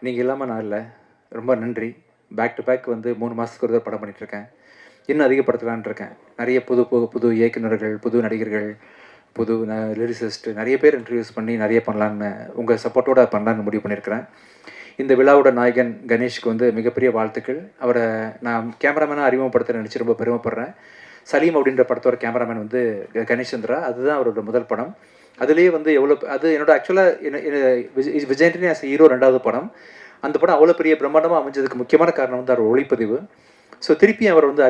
நீங்கள் இல்லாமல் நான் இல்லை. ரொம்ப நன்றி. பேக் டு பேக் வந்து 3 மாதத்துக்கு ஒரு தடவை படம் பண்ணிகிட்ருக்கேன். இன்னும் அதிகப்படுத்தலான்னு இருக்கேன். நிறைய புது இயக்குனர்கள், புது நடிகர்கள், புது லிரிசிஸ்ட் நிறைய பேர் இன்ட்ரடியூஸ் பண்ணி நிறைய பண்ணலான்னு உங்கள் சப்போர்ட்டோட பண்ணலான்னு முடிவு பண்ணியிருக்கிறேன். இந்த விழாவோட நாயகன் கணேஷ்க்கு வந்து மிகப்பெரிய வாழ்த்துக்கள். அவரை நான் கேமராமேனாக அறிமுகப்படுத்த நினச்சி ரொம்ப பெருமைப்படுறேன். சலீம் அப்படின்ற படத்தோட கேமராமேன் வந்து கணேஷ் சந்திரா. அதுதான் அவரோட முதல் படம். அதுலேயே வந்து எவ்வளோ அது என்னோட ஆக்சுவலாக விஜய் ஆண்டனி ஆஸ் ஹீரோ 2வது படம். அந்த படம் அவ்வளோ பெரிய பிரம்மாண்டமாக அமைஞ்சதுக்கு முக்கியமான காரணம் வந்து அவர் ஒளிப்பதிவு. ஸோ திருப்பி அவர் வந்து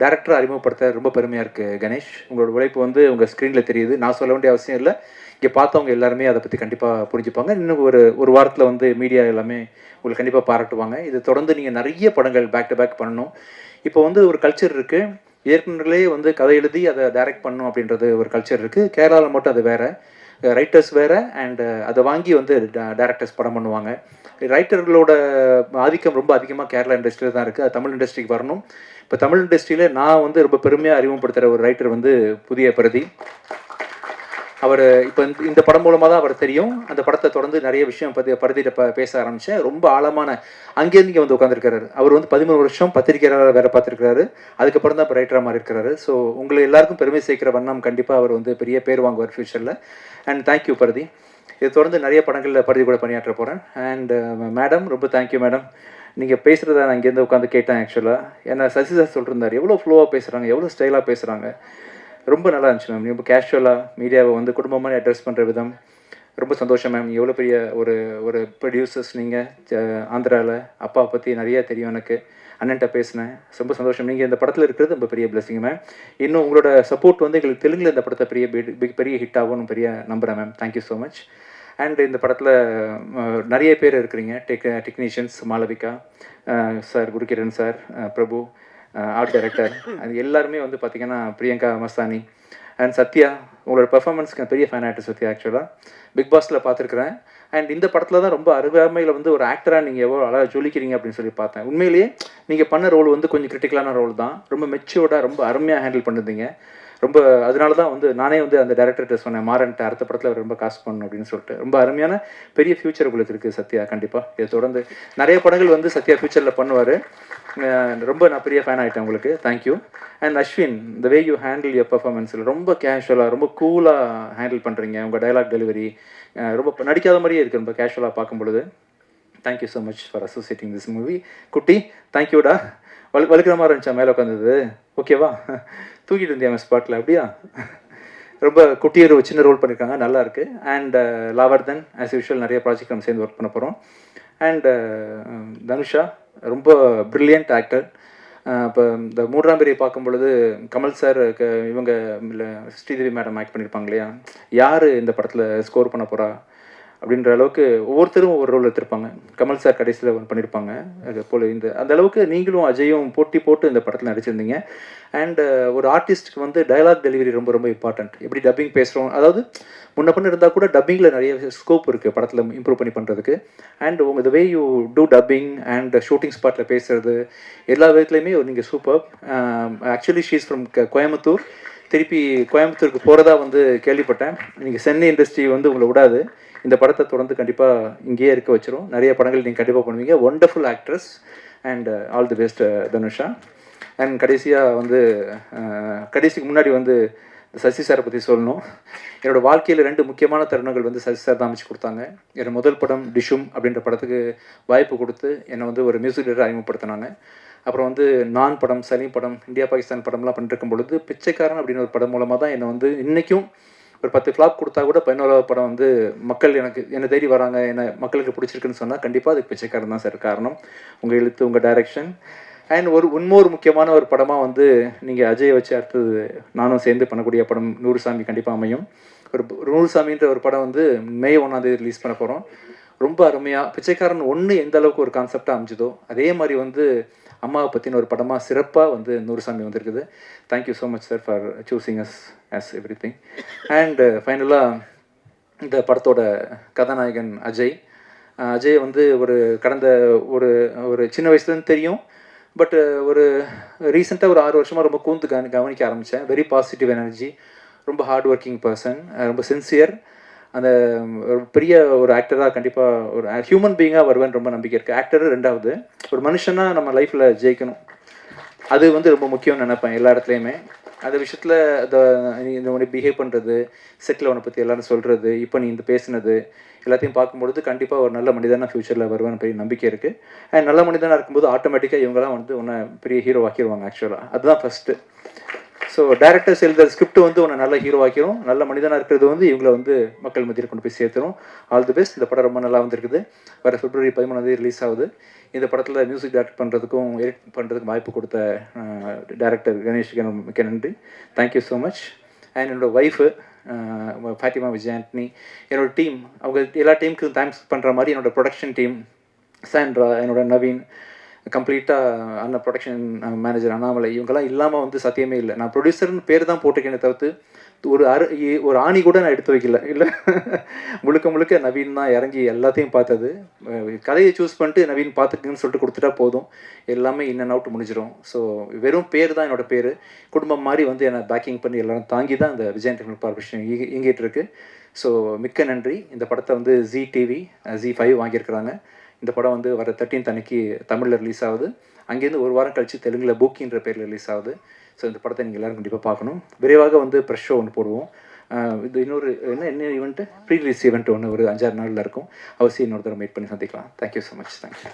டேரக்டராக அறிமுகப்படுத்த ரொம்ப பெருமையாக இருக்குது கணேஷ். உங்களோட உழைப்பு வந்து உங்கள் ஸ்க்ரீனில் தெரியுது. நான் சொல்ல வேண்டிய அவசியம் இல்லை. இங்கே பார்த்தவங்க எல்லாருமே அதை பற்றி கண்டிப்பாக புரிஞ்சுப்பாங்க. இன்னும் ஒரு வாரத்தில் வந்து மீடியா எல்லாமே உங்களுக்கு கண்டிப்பாக பாராட்டுவாங்க. இது தொடர்ந்து நீங்கள் நிறைய படங்கள் பேக் டு பேக் பண்ணணும். இப்போ வந்து ஒரு கல்ச்சர் இருக்குது. இயக்குநர்களே வந்து கதை எழுதி அதை டைரக்ட் பண்ணணும் அப்படின்றது ஒரு கல்ச்சர் இருக்குது. கேரளாவில் மட்டும் அது வேறு, ரைட்டர்ஸ் வேறு, அண்டு அதை வாங்கி வந்து டேரக்டர்ஸ் படம் பண்ணுவாங்க. ரைட்டர்களோட ஆதிக்கம் ரொம்ப அதிகமாக கேரளா இண்டஸ்ட்ரியில் தான் இருக்குது. அது தமிழ் இண்டஸ்ட்ரிக்கு வரணும். இப்போ தமிழ் இண்டஸ்ட்ரியில் நான் வந்து ரொம்ப பெருமையாக அறிமுகப்படுத்துகிற ஒரு ரைட்டர் வந்து புதிய பிரதி. அவர் இப்போ இந்த படம் மூலமாக தான் அவர் தெரியும். அந்த படத்தை தொடர்ந்து நிறைய விஷயம் படுத்திட்டு பேச ஆரம்பித்தேன். ரொம்ப ஆழமான அங்கேருந்து இங்கே வந்து உட்காந்துருக்காரு. அவர் வந்து 13 வருஷம் பத்திரிகையாளராக வேலை பார்த்துருக்காரு. அதுக்கப்புறம் தான் இப்போ ரைட்டராக மாறி இருக்கிறாரு. ஸோ உங்களை எல்லாருக்கும் பெருமை சேர்க்கிற வண்ணம் கண்டிப்பாக அவர் வந்து பெரிய பேர் வாங்குவார் ஃபியூச்சரில். And thank you Bharathi. இது தொடர்ந்து நிறைய படங்களில் பரதி கூட பணியாற்ற போகிறேன். அண்ட் மேடம், ரொம்ப தேங்க்யூ மேடம். நீங்கள் பேசுகிறத நான் இங்கேருந்து உட்காந்து கேட்டேன். ஆக்சுவலாக ஏன்னா சசி சார் சொல்லிருந்தார், எவ்வளோ ஃப்ளோவாக பேசுகிறாங்க, எவ்வளோ ஸ்டைலாக பேசுகிறாங்க. ரொம்ப நல்லா இருந்துச்சு மேம். ரொம்ப கேஷுவலாக மீடியாவை வந்து குடும்பமாக அட்ரஸ் பண்ணுற விதம் ரொம்ப சந்தோஷம் மேம். எவ்வளோ பெரிய ஒரு ப்ரொடியூசர்ஸ் நீங்கள் ஆந்திராவில். அப்பாவை பற்றி நிறையா தெரியும் எனக்கு. அண்ணன்ட்ட பேசினேன். ரொம்ப சந்தோஷம். நீங்கள் இந்த படத்தில் இருக்கிறது ரொம்ப பெரிய பிளெஸிங் மேம். இன்னும் உங்களோட சப்போர்ட் வந்து எங்களுக்கு தெலுங்கில் இந்த படத்தை பெரிய ஹிட் ஆகும்னு பெரிய நம்புகிறேன் ma'am. Thank you so much. And இந்த படத்தில் நிறைய பேர் இருக்கிறீங்க. Technicians Malavika sir, Gurukiran sir, பிரபு, ஆர்ட் டைரக்டர், அது எல்லாருமே வந்து பார்த்திங்கன்னா பிரியங்கா மஸ்தானி அண்ட் சத்யா. உங்களோட பெர்ஃபார்மன்ஸ்க்கு பெரிய ஃபேன் ஆகிட்டு சத்யா. ஆக்சுவலாக பிக் பாஸில் பார்த்துருக்குறேன். அண்ட் இந்த படத்தில் தான் ரொம்ப அருகாமையில் வந்து ஒரு ஆக்டராக நீங்கள் எவ்வளோ அழகாக ஜொலிக்கிறீங்க அப்படின்னு சொல்லி பார்த்தேன். உண்மையிலேயே நீங்கள் பண்ண ரோல் வந்து கொஞ்சம் கிரிட்டிக்கலான ரோல் தான். ரொம்ப மெச்சூர்டாக ரொம்ப அருமையாக ஹேண்டில் பண்ணிருந்தீங்க. ரொம்ப அதனால தான் வந்து நானே வந்து அந்த டேரக்டர்கிட்ட சொன்னேன், மாறன்ட்டு அடுத்த படத்தில் அவர் ரொம்ப காசு பண்ணணும் அப்படின்னு சொல்லிட்டு. ரொம்ப அருமையான பெரிய ஃபியூச்சர் உங்களுக்கு இருக்குது சத்யா. கண்டிப்பாக இதை தொடர்ந்து நிறைய படங்கள் வந்து சத்யா ஃபியூச்சரில் பண்ணுவார். ரொம்ப நான் பெரிய ஃபேன் ஆகிட்டேன் உங்களுக்கு. Thank you. And Ashwin, the way you handle your பர்ஃபார்மன்ஸில் ரொம்ப கேஷுவலாக ரொம்ப கூலாக ஹேண்டில் பண்ணுறீங்க. உங்கள் டைலாக் டெலிவரி ரொம்ப நடிக்காத மாதிரியே இருக்குது ரொம்ப கேஷுவலாக பார்க்கும் பொழுது. Thank you so much for associating this movie. குட்டி, தேங்க்யூடா. வலுக்கிற மாதிரி இருந்துச்சா மேலே உட்காந்தது? ஓகேவா? தூக்கிட்டு இருந்தியா மேம் ஸ்பாட்டில்? அப்படியா? ரொம்ப குட்டியர் சின்ன ரோல் பண்ணியிருக்காங்க, நல்லா இருக்குது. அண்ட் லாவர்தன் ஆஸ் யூஷுவல் நிறைய ப்ராஜெக்ட் நம்ம சேர்ந்து ஒர்க் பண்ண போகிறோம். அண்ட் தனுஷா ரொம்ப ப்ரில்லியன்ட் ஆக்டர். இப்போ இந்த 3ஆம் பிரிவை பார்க்கும் பொழுது கமல் சார் இவங்க ஸ்ரீதேவி மேடம் ஆக்ட் பண்ணியிருப்பாங்க இல்லையா, யார் இந்த படத்தில் ஸ்கோர் பண்ண போகிறா அப்படின்ற அளவுக்கு ஒவ்வொருத்தரும் ஒவ்வொரு ரோல் எடுத்திருப்பாங்க. கமல் சார் கடைசியில் ஒன்று பண்ணியிருப்பாங்க. அது போல் அந்த அளவுக்கு நீங்களும் அஜயும் போட்டி போட்டு இந்த படத்தில் நடிச்சிருந்தீங்க. அண்டு ஒரு ஆர்டிஸ்ட்டுக்கு வந்து டைலாக் டெலிவரி ரொம்ப ரொம்ப இம்பார்ட்டண்ட். எப்படி டப்பிங் பேசுகிறோம், அதாவது முன்ன பண்ண இருந்தால் கூட டப்பிங்கில் நிறைய ஸ்கோப் இருக்குது படத்தில் இம்ப்ரூவ் பண்ணி பண்ணுறதுக்கு. அண்ட் உங்கள் the way you do dubbing and shooting ஸ்பாட்டில் பேசுகிறது எல்லா விதத்துலையுமே நீங்கள் super. Actually she's from Coimbatore. திருப்பி கோயம்புத்தூருக்கு போகிறதா வந்து கேள்விப்பட்டேன். நீங்கள் சென்னை இண்டஸ்ட்ரி வந்து உங்களை விடாது. இந்த படத்தை தொடர்ந்து கண்டிப்பாக இங்கேயே இருக்க வச்சிரும். நிறைய படங்கள் நீங்கள் கண்டிப்பாக பண்ணுவீங்க. Wonderful actress. And all the best Dhanusha. And கடைசியாக வந்து கடைசிக்கு முன்னாடி வந்து சசி சாரை பற்றி சொல்லணும். என்னோடய வாழ்க்கையில் 2 முக்கியமான தருணங்கள் வந்து சசி சார் தான் அமைச்சு கொடுத்தாங்க. என்னோட முதல் படம் டிஷும் அப்படின்ற படத்துக்கு வாய்ப்பு கொடுத்து என்னை வந்து ஒரு மியூசிக் டைரக்டர் அறிமுகப்படுத்தினாங்க. அப்புறம் வந்து நான் படம், சலீம் படம், இந்தியா பாகிஸ்தான் படம்லாம் பண்ணிருக்கும் பொழுது பிச்சைக்காரன் அப்படின்னு ஒரு படம் மூலமாக தான் என்னை வந்து இன்றைக்கும் ஒரு 10 ஃப்ளாப் கொடுத்தா கூட 11வது படம் வந்து மக்கள் என்னை தேடி வராங்க, என்னை மக்களுக்கு பிடிச்சிருக்குன்னு சொன்னால் கண்டிப்பாக அதுக்கு பிச்சைக்காரன் தான் சார் காரணம். உங்கள் எழுத்து, உங்கள் டைரக்ஷன். அண்ட் இன்னொரு முக்கியமான ஒரு படமாக வந்து நீங்கள் அஜயை வச்சு அடுத்தது நானும் சேர்ந்து பண்ணக்கூடிய படம் நூறுசாமி கண்டிப்பாக அமையும். ஒரு நூறுசாமின்ற ஒரு படம் வந்து மே 1ஆம் தேதி ரிலீஸ் பண்ண போகிறோம். ரொம்ப அருமையாக பிச்சைக்காரன் 1 எந்த அளவுக்கு ஒரு கான்செப்டாக அமைஞ்சதோ அதே மாதிரி வந்து அம்மாவை பற்றின ஒரு படமாக சிறப்பாக வந்து நூறுசாமி வந்திருக்குது. Thank you so much sir for choosing us as everything. And ஃபைனலாக இந்த படத்தோட கதாநாயகன் அஜய். அஜய் வந்து கடந்த ஒரு சின்ன வயசுலேருந்து தெரியும். பட் ஒரு ரீசெண்டாக ஒரு 6 வருஷமாக ரொம்ப கவனிக்க ஆரம்பித்தேன். வெரி பாசிட்டிவ் எனர்ஜி, ரொம்ப ஹார்ட் ஒர்க்கிங் பர்சன், ரொம்ப சின்சியர். அந்த ஒரு பெரிய ஒரு ஆக்டராக கண்டிப்பாக ஒரு ஹியூமன் பீயிங்காக வருவேன்னு ரொம்ப நம்பிக்கை இருக்குது. ஆக்டர் ரெண்டாவது, ஒரு மனுஷனாக நம்ம லைஃப்பில் ஜெயிக்கணும், அது வந்து ரொம்ப முக்கியம்னு நினைப்பேன் எல்லா இடத்துலையுமே. அந்த விஷயத்தில் நீ இந்த மாதிரி பிஹேவ் பண்ணுறது, செட்டில் அவனை பற்றி எல்லாரும் சொல்கிறது, இப்போ நீ இந்த பேசுனது எல்லாத்தையும் பார்க்கும்பொழுது கண்டிப்பாக ஒரு நல்ல மனிதனாக ஃப்யூச்சரில் வருவான்னு பெரிய நம்பிக்கை இருக்குது. அண்ட் நல்ல மனிதனாக இருக்கும்போது ஆட்டோமேட்டிக்காக இவங்கெல்லாம் வந்து உன்னை பெரிய ஹீரோ ஆக்கிடுவாங்க. ஆக்சுவலாக அதுதான் ஃபஸ்ட்டு. ஸோ டேரக்டர்ஸ் எழுதுற ஸ்கிரிப்ட் வந்து உன்னை நல்ல ஹீரோ ஆக்கிரும். நல்ல மனிதனாக இருக்கிறது வந்து இவங்களை வந்து மக்கள் மத்தியில் கொண்டு போய் சேர்த்துரும். All the best. இந்த படம் ரொம்ப நல்லா வந்திருக்குது. வர February 13 ரிலீஸ் ஆகுது. இந்த படத்தில் மியூசிக் டைரக்ட் பண்ணுறதுக்கும் எடிட் பண்ணுறதுக்கும் வாய்ப்பு கொடுத்த டேரக்டர் கணேஷ்க்கு மிக்க நன்றி. Thank you so much. அண்ட் என்னோடய ஒய்ஃபு ஃபாத்திமா விஜயாண்டனி, என்னோடய டீம், அவங்க எல்லா டீமுக்கும் தேங்க்ஸ் பண்ணுற மாதிரி என்னோடய ப்ரொடக்ஷன் டீம், சாண்ட்ரா, என்னோட நவீன், கம்ப்ளீட்டாக அந்த ப்ரொடக்ஷன் மேனேஜர் அண்ணாமலை, இவங்கெல்லாம் இல்லாமல் வந்து சத்தியமே இல்லை. நான் ப்ரொடியூசர்னு பேர் தான் போட்டிருக்கேனே தவிர்த்து ஒரு ஆணி கூட நான் எடுத்து வைக்கல. இல்லை, முழுக்க முழுக்க நவீன் தான் இறங்கி எல்லாத்தையும் பார்த்தது. கதையை சூஸ் பண்ணிட்டு நவீன் பார்த்துக்குங்கன்னு சொல்லிட்டு கொடுத்துட்டா போதும், எல்லாமே இன் அண்ட் அவுட் முடிஞ்சிடும். ஸோ வெறும் பேர் தான் என்னோடய பேர். குடும்பம் மாதிரி வந்து என்னை பேக்கிங் பண்ணி எல்லாரும் தாங்கி தான் இந்த விஜயன் டெக்னிக்கல் கார்பரேஷன் இயங்கிட்டு இருக்கு. ஸோ மிக்க நன்றி. இந்த படத்தை வந்து ஜி டிவி Z5 வாங்கியிருக்கிறாங்க. இந்த படம் வந்து வர 13th அன்னைக்கு தமிழில் ரிலீஸ் ஆகுது. அங்கேருந்து ஒரு வாரம் கழித்து தெலுங்கில் பூக்கின்ற பேரில் ரிலீஸ் ஆகுது. ஸோ இந்த படத்தை நீங்கள் எல்லோரும் கண்டிப்பாக பார்க்கணும். விரைவாக வந்து ப்ரெஷ் ஷோ ஒன்று போடுவோம். இது இன்னொரு என்ன ஈவெண்ட்டு, ப்ரீ ரிலீஸ் ஈவெண்ட் ஒன்று ஒரு 5-6 நாளில் இருக்கும். அவசியம் இன்னொரு தடவை மீட் பண்ணி சந்திக்கலாம். Thank you so much. தேங்க்யூ.